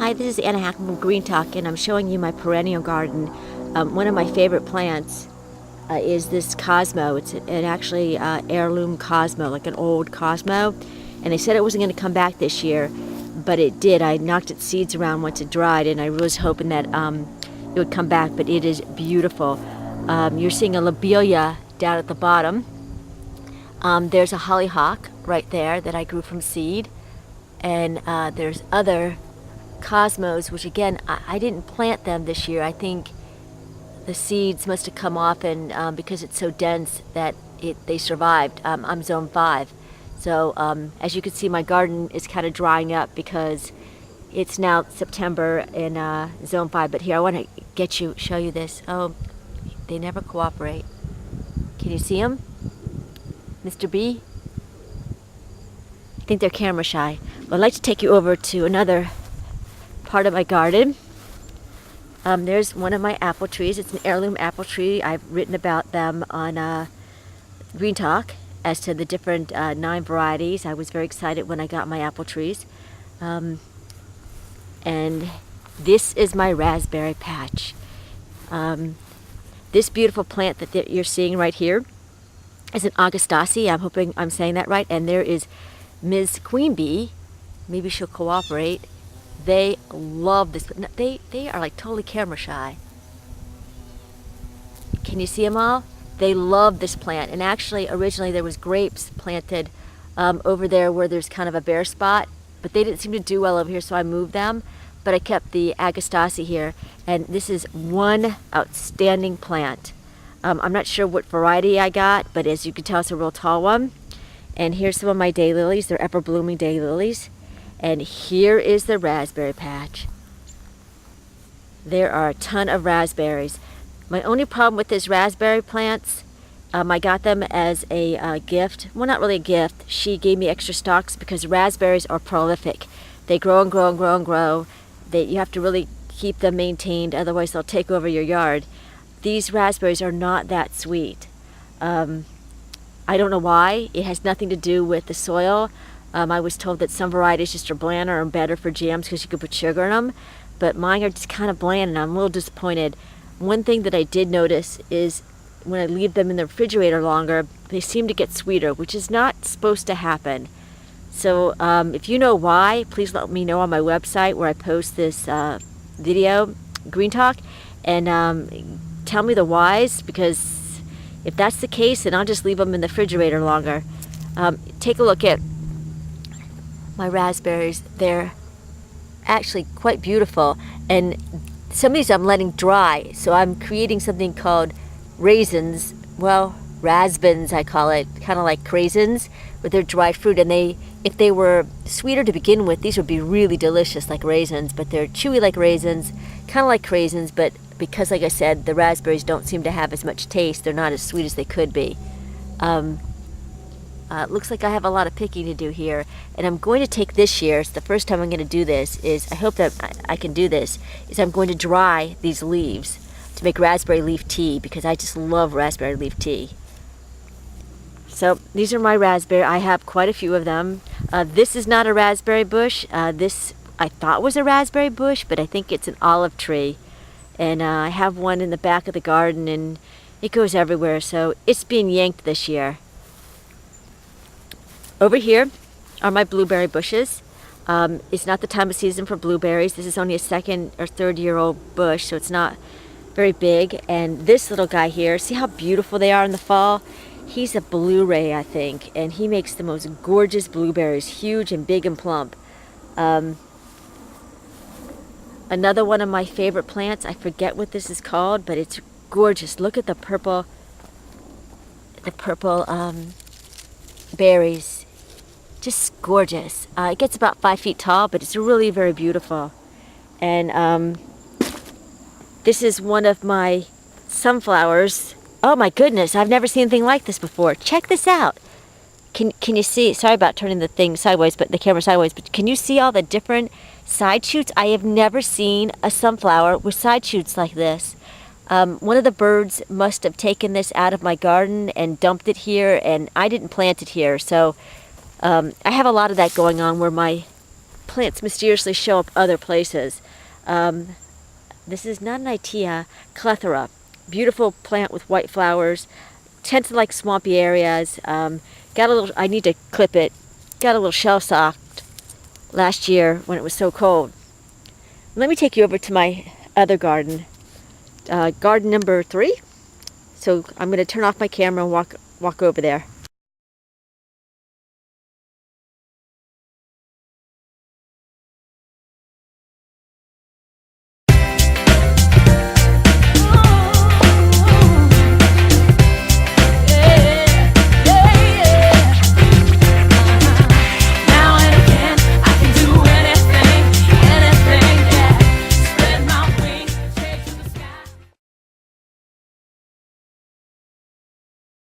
Hi, this is Anna Hackman from Green Talk, and I'm showing you my perennial garden. One of my favorite plants is this Cosmo. It's an actually heirloom Cosmo, like an old Cosmo. And they said it wasn't going to come back this year, but it did. I knocked its seeds around once it dried, and I was hoping that it would come back, but it is beautiful. You're seeing a lobelia down at the bottom. There's a hollyhock right there that I grew from seed, and there's other Cosmos, which again, I didn't plant them this year. I think the seeds must have come off, and because it's so dense that they survived. I'm zone 5. So as you can see, my garden is kind of drying up because it's now September in zone 5. But here, I want to show you this. Oh, they never cooperate. Can you see them? Mr. B? I think they're camera shy. Well, I'd like to take you over to another part of my garden. There's one of my apple trees. It's an heirloom apple tree. I've written about them on Green Talk as to the different 9 varieties. I was very excited when I got my apple trees. And this is my raspberry patch. This beautiful plant that you're seeing right here is an Augustasi. I'm hoping I'm saying that right. And there is Ms. Queen Bee. Maybe she'll cooperate. They love this. They are like totally camera shy. Can you see them all? They love this plant. And actually, originally there was grapes planted over there where there's kind of a bare spot, but they didn't seem to do well over here, so I moved them. But I kept the Agastasi here, and this is one outstanding plant. I'm not sure what variety I got, but as you can tell, it's a real tall one. And here's some of my daylilies. They're ever-blooming daylilies. And here is the raspberry patch. There are a ton of raspberries. My only problem with these raspberry plants, I got them as a gift. Well, not really a gift. She gave me extra stalks because raspberries are prolific. They grow and grow and grow and grow. You have to really keep them maintained, otherwise they'll take over your yard. These raspberries are not that sweet. I don't know why. It has nothing to do with the soil. I was told that some varieties just are blander and better for jams because you could put sugar in them, but mine are just kind of bland, and I'm a little disappointed. One thing that I did notice is when I leave them in the refrigerator longer, they seem to get sweeter, which is not supposed to happen. So if you know why, please let me know on my website where I post this video, Green Talk, and tell me the whys, because if that's the case, then I'll just leave them in the refrigerator longer. Take a look at my raspberries. They're actually quite beautiful, and some of these I'm letting dry, so I'm creating something called raisins. Well, raspins I call it, kind of like craisins with their dried fruit. And if they were sweeter to begin with, these would be really delicious like raisins, but they're chewy like raisins, kind of like craisins, but because, like I said, the raspberries don't seem to have as much taste, they're not as sweet as they could be. Looks like I have a lot of picking to do here, and I'm going to take this year, it's the first time I'm going to do this, I hope that I can do this, is I'm going to dry these leaves to make raspberry leaf tea, because I just love raspberry leaf tea. So these are my raspberry. I have quite a few of them. This is not a raspberry bush. This I thought was a raspberry bush, but I think it's an olive tree. And I have one in the back of the garden, and it goes everywhere, so it's being yanked this year. Over here are my blueberry bushes. It's not the time of season for blueberries. This is only a 2nd or 3rd year old bush, so it's not very big. And this little guy here, see how beautiful they are in the fall? He's a Blu-ray, I think, and he makes the most gorgeous blueberries, huge and big and plump. Another one of my favorite plants, I forget what this is called, but it's gorgeous. Look at the purple berries. Just gorgeous. It gets about 5 feet tall, but it's really very beautiful. And this is one of my sunflowers. Oh my goodness, I've never seen anything like this before. Check this out. Can you see? Sorry about turning the thing sideways, but the camera sideways, but can you see all the different side shoots? I have never seen a sunflower with side shoots like this. One of the birds must have taken this out of my garden and dumped it here, and I didn't plant it here, so I have a lot of that going on where my plants mysteriously show up other places. This is not an Itea, Clethra. Beautiful plant with white flowers. Tends to like swampy areas. Got a little, I need to clip it. Got a little shell shocked last year when it was so cold. Let me take you over to my other garden. Garden number 3. So I'm going to turn off my camera and walk over there.